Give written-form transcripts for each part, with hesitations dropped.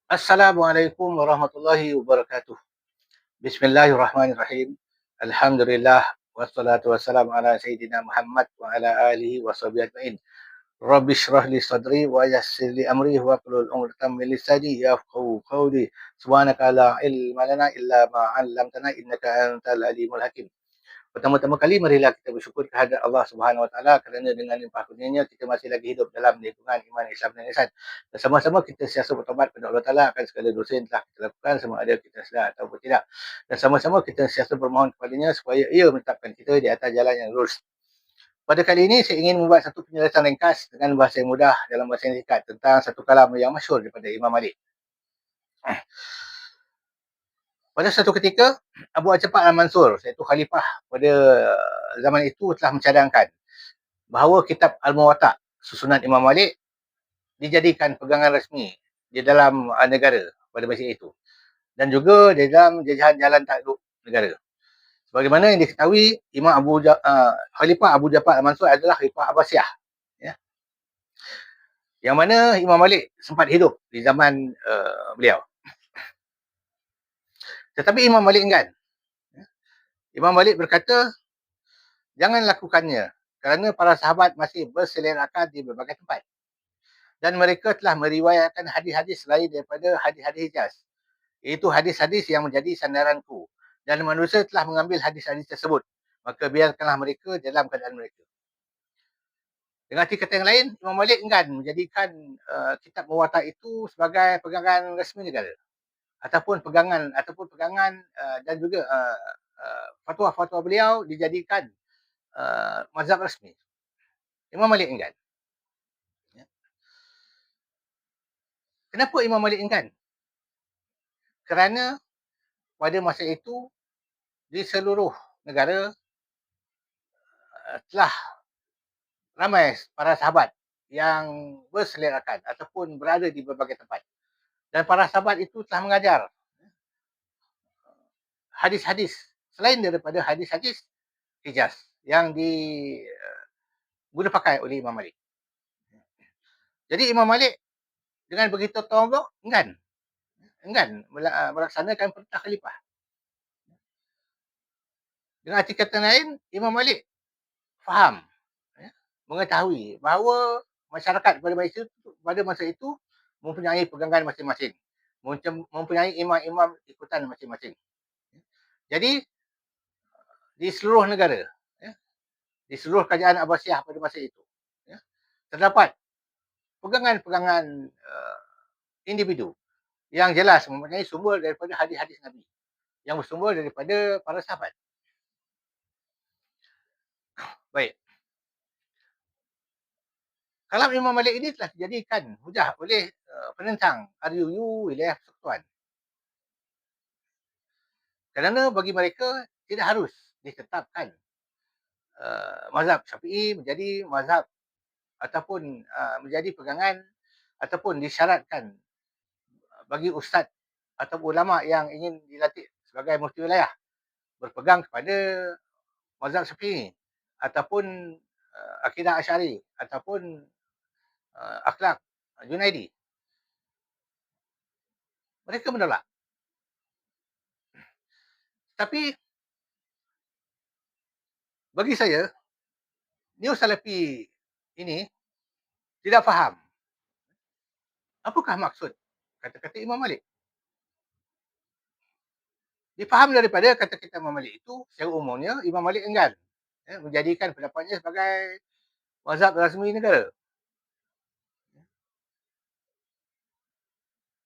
Assalamualaikum warahmatullahi wabarakatuh. Bismillahirrahmanirrahim. Alhamdulillah wassalatu wassalamu ala sayyidina Muhammad wa ala alihi wa sahbihi ajmain. Rabbi shrah li sadri wa yassir li amri wa hlul 'uqdatam min lisani yafqahu qawli. Subhanaka la ilma lana illa ma 'allamtana innaka antal alimul hakim. Pertama-tama kali marilah kita bersyukur kehadrat Allah Subhanahu Wa Taala kerana dengan limpah kurnianya kita masih lagi hidup dalam lingkungan iman Islam dan ihsan. Dan sama-sama kita siasa bertobat kepada Allah Taala akan segala dosa yang telah kita lakukan sama ada kita sedar ataupun tidak. Dan sama-sama kita siasa bermohon kepadanya supaya ia menetapkan kita di atas jalan yang lurus. Pada kali ini saya ingin membuat satu penjelasan ringkas dengan bahasa yang mudah dalam bahasa yang singkat tentang satu kalam yang masyhur daripada Imam Malik. Pada satu ketika, Abu Ja'far Al-Mansur, iaitu khalifah pada zaman itu telah mencadangkan bahawa kitab Al-Muwatta' susunan Imam Malik dijadikan pegangan rasmi di dalam negara pada masa itu dan juga di dalam jajahan jalan takluk negara. Sebagaimana yang diketahui, Khalifah Abu Ja'far Al-Mansur adalah Khalifah Abbasiyah, ya, yang mana Imam Malik sempat hidup di zaman beliau. Tetapi Imam Malik enggan. Imam Malik berkata, jangan lakukannya kerana para sahabat masih berselerakah di berbagai tempat. Dan mereka telah meriwayatkan hadis-hadis lain daripada hadis-hadis Hijaz. Iaitu hadis-hadis yang menjadi sandaranku. Dan manusia telah mengambil hadis-hadis tersebut. Maka biarkanlah mereka dalam keadaan mereka. Dengan arti kata yang lain, Imam Malik enggan menjadikan kitab Muwatta' itu sebagai pegangan rasmi negara. Ataupun pegangan dan juga fatwa-fatwa beliau dijadikan mazhab rasmi. Imam Malik enggan. Ya. Kenapa Imam Malik enggan? Kerana pada masa itu di seluruh negara telah ramai para sahabat yang berselerakkan ataupun berada di berbagai tempat. Dan para sahabat itu telah mengajar hadis-hadis selain daripada hadis-hadis Hijaz yang diguna pakai oleh Imam Malik. Jadi Imam Malik dengan begitu tawaduk enggan melaksanakan perintah khalifah. Dengan arti kata lain, Imam Malik faham, mengetahui bahawa masyarakat pada masa itu mempunyai pegangan masing-masing, mempunyai imam-imam ikutan masing-masing. Jadi di seluruh negara, di seluruh kerajaan Abbasiyah pada masa itu, terdapat pegangan-pegangan individu yang jelas mempunyai sumber daripada hadis-hadis Nabi, yang bersumber daripada para sahabat. Baik. Kalam Imam Malik ini telah dijadikan hujah oleh penentang RUU wilayah persekutuan. Kerana bagi mereka tidak harus ditetapkan mazhab Syafi'i menjadi mazhab ataupun menjadi pegangan ataupun disyaratkan bagi ustaz atau ulama yang ingin dilantik sebagai mufti wilayah berpegang kepada mazhab Syafi'i ataupun akidah Asy'ari ataupun akhlak Junaidi. Mereka menolak. Tapi bagi saya, Neo Salafi ini tidak faham apakah maksud kata-kata Imam Malik. Difaham daripada kata-kata Imam Malik itu, secara umumnya Imam Malik enggan menjadikan pendapatnya sebagai mazhab rasmi negara.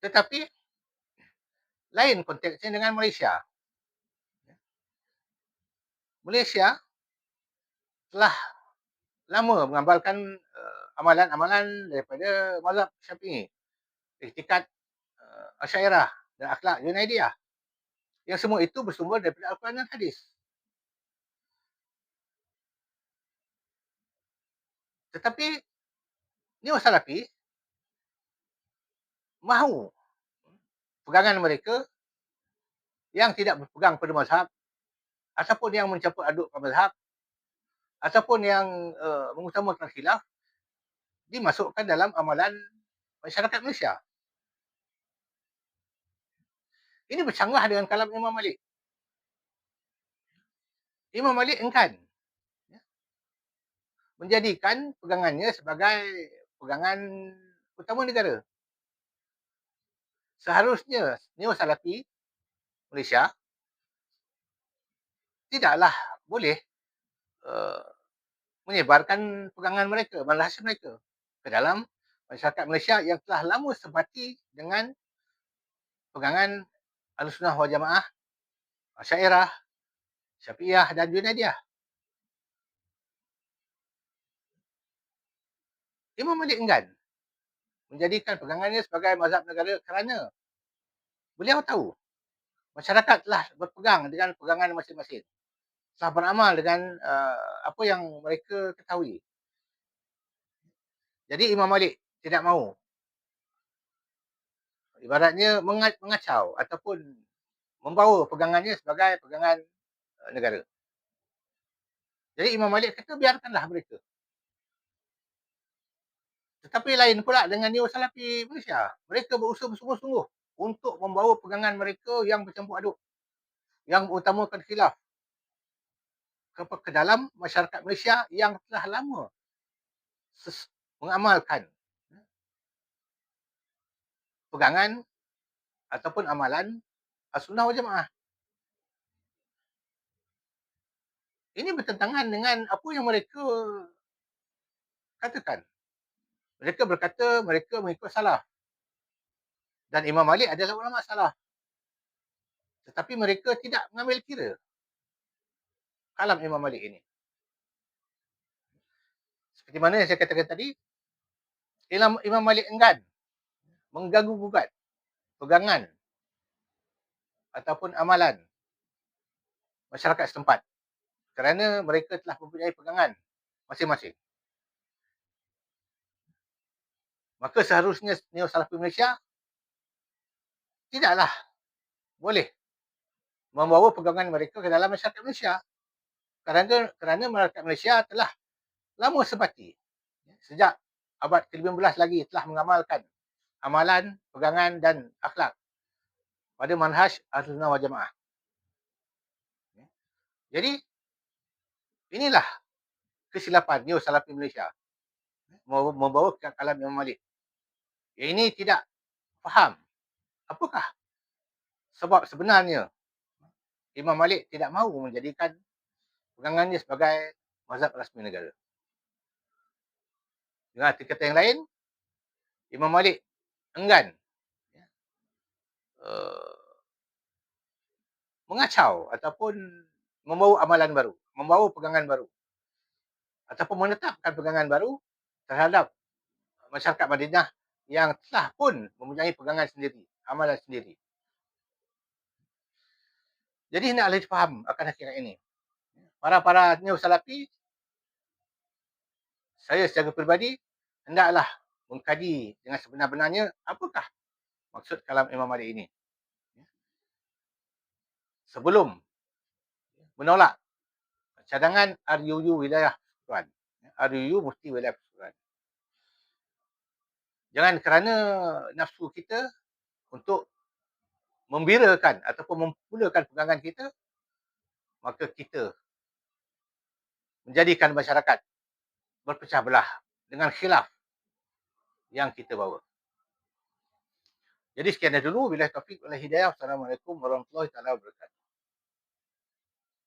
Tetapi lain konteksnya dengan Malaysia. Malaysia telah lama mengamalkan amalan-amalan daripada mazhab Syafi'i, iktikad Asy'ariyah dan akhlak Junaidiyah. Yang semua itu bersumber daripada Al-Quran dan hadis. Tetapi Neo Salafi mahu pegangan mereka yang tidak berpegang pada mazhab ataupun yang mencampur adukkan mazhab ataupun yang mengutamakan khilaf dimasukkan dalam amalan masyarakat Malaysia. Ini bercanggah dengan kalam Imam Malik. Imam Malik enggan menjadikan pegangannya sebagai pegangan utama negara. Seharusnya Neo-Salafi Malaysia tidaklah boleh uh, menyebarkan pegangan mereka, manhaj mereka ke dalam masyarakat Malaysia yang telah lama sebati dengan pegangan Ahlussunnah wal Jamaah, Asy'ariyah, Syafi'iyah dan Junaidiyah. Imam Malik enggan menjadikan pegangannya sebagai mazhab negara kerana beliau tahu masyarakat telah berpegang dengan pegangan masing-masing, telah beramal dengan apa yang mereka ketahui. Jadi Imam Malik tidak mahu ibaratnya mengacau ataupun membawa pegangannya sebagai pegangan negara. Jadi Imam Malik kata biarkanlah mereka. Tetapi lain pula dengan Neo-Salafi Malaysia. Mereka berusaha bersungguh-sungguh untuk membawa pegangan mereka yang bercampur aduk, yang utamakan khilaf ke dalam masyarakat Malaysia yang telah lama mengamalkan pegangan ataupun amalan Ahlussunnah wal Jamaah. Ini bertentangan dengan apa yang mereka katakan. Mereka berkata mereka mengikut salaf. Dan Imam Malik adalah ulama salaf. Tetapi mereka tidak mengambil kira kalam Imam Malik ini. Seperti mana yang saya katakan tadi, Imam Malik enggan mengganggu-gugat pegangan ataupun amalan masyarakat setempat kerana mereka telah mempunyai pegangan masing-masing. Maka seharusnya Neo-Salafi Malaysia tidaklah boleh membawa pegangan mereka ke dalam masyarakat Malaysia kerana masyarakat Malaysia telah lama sebati sejak abad ke-15 lagi telah mengamalkan amalan, pegangan dan akhlak pada manhaj Ahlussunnah wal Jamaah. Jadi inilah kesilapan Neo-Salafi Malaysia membawa kalam Imam Malik. Yang ini tidak faham apakah sebab sebenarnya Imam Malik tidak mahu menjadikan pegangannya sebagai mazhab rasmi negara. Dengan arti kata yang lain, Imam Malik enggan mengacau ataupun membawa amalan baru, membawa pegangan baru ataupun menetapkan pegangan baru terhadap masyarakat Madinah yang telah pun mempunyai pegangan sendiri, amalan sendiri. Jadi hendaklah difaham akan hakikat ini. Para Neo-Salafi, saya secara peribadi hendaklah mengkaji dengan sebenar-benarnya apakah maksud kalam Imam Malik ini sebelum menolak cadangan RUU Wilayah Persekutuan. RUU mesti Wilayah Persekutuan. Jangan kerana nafsu kita untuk membirakan ataupun memulakan pegangan kita, maka kita menjadikan masyarakat berpecah belah dengan khilaf yang kita bawa. Jadi sekian dulu. Billahi taufiq wal hidayah. Assalamualaikum warahmatullahi wabarakatuh.